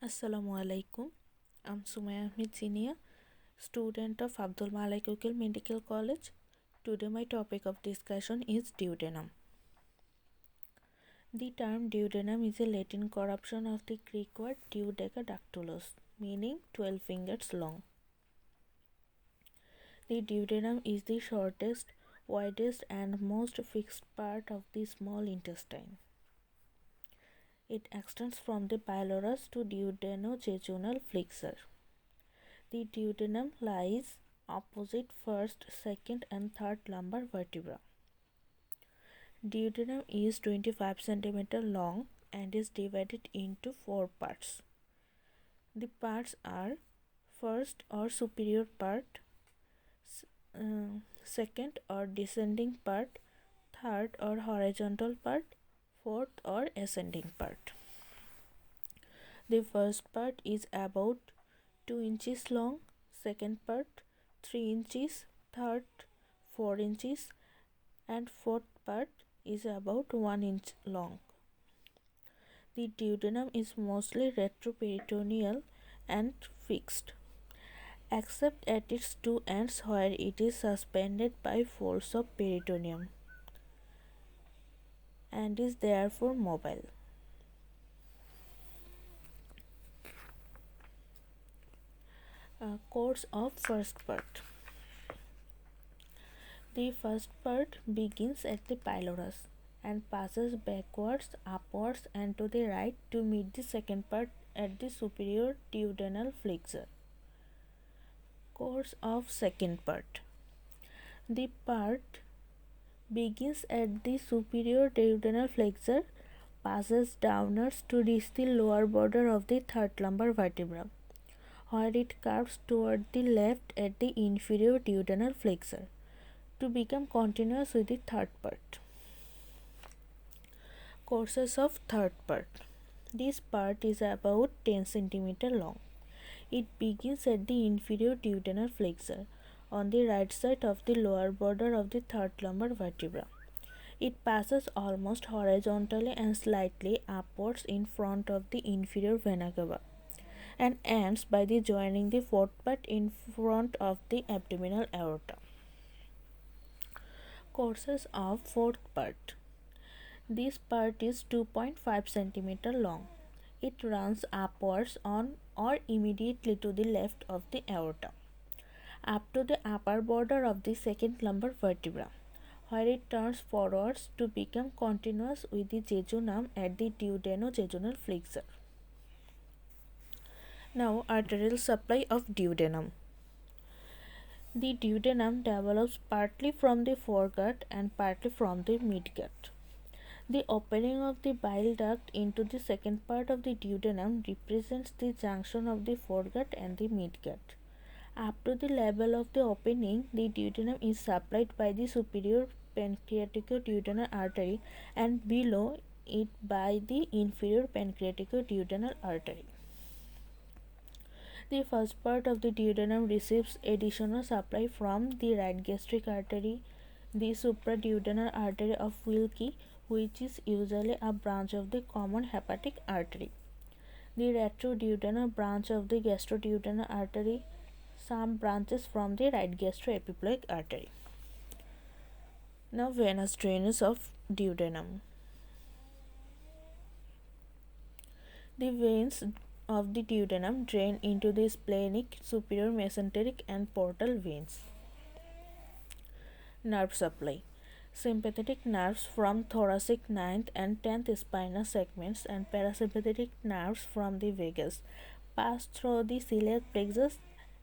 Assalamu alaikum. I'm Sumaya Ahmed Senior, student of Abdul Malik Ukil Medical College. Today my topic of discussion is duodenum. The term duodenum is a Latin corruption of the Greek word duodecadactylus, meaning 12 fingers long. The duodenum is the shortest, widest and most fixed part of the small intestine. It extends from the pylorus to duodenojejunal flexure. The duodenum lies opposite first, second and third lumbar vertebra. Duodenum is 25 cm long and is divided into 4 parts. The parts are first or superior part, second or descending part, third or horizontal part, fourth or ascending part. The first part is about 2 inches long, second part 3 inches, third 4 inches and fourth part is about 1 inch long. The duodenum is mostly retroperitoneal and fixed, except at its two ends where it is suspended by folds of peritoneum and is therefore mobile. Course of first part. The first part begins at the pylorus and passes backwards, upwards and to the right to meet the second part at the superior duodenal flexure. Course of second part. The part begins at the superior duodenal flexure, passes downwards to reach the lower border of the third lumbar vertebra, where it curves toward the left at the inferior duodenal flexure to become continuous with the third part. Courses of third part. This part is about 10 cm long. It begins at the inferior duodenal flexure on the right side of the lower border of the third lumbar vertebra. It passes almost horizontally and slightly upwards in front of the inferior vena cava and ends by the joining the fourth part in front of the abdominal aorta. Courses of fourth part. This part is 2.5 cm long. It runs upwards on or immediately to the left of the aorta, up to the upper border of the second lumbar vertebra, where it turns forwards to become continuous with the jejunum at the duodenojejunal flexure. Now, arterial supply of duodenum. The duodenum develops partly from the foregut and partly from the midgut. The opening of the bile duct into the second part of the duodenum represents the junction of the foregut and the midgut. Up to the level of the opening, the duodenum is supplied by the superior pancreatico-duodenal artery and below it by the inferior pancreatico-duodenal artery. The first part of the duodenum receives additional supply from the right gastric artery, the supraduodenal artery of Wilkie, which is usually a branch of the common hepatic artery, the retroduodenal branch of the gastroduodenal artery, some branches from the right gastroepiploic artery. Now, venous drainage of duodenum. The veins of the duodenum drain into the splenic, superior mesenteric and portal veins. Nerve supply. Sympathetic nerves from thoracic 9th and 10th spinal segments and parasympathetic nerves from the vagus pass through the celiac plexus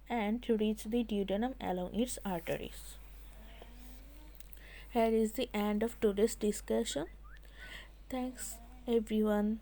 and reach the duodenum along its arteries. Here is the end of today's discussion. Thanks everyone.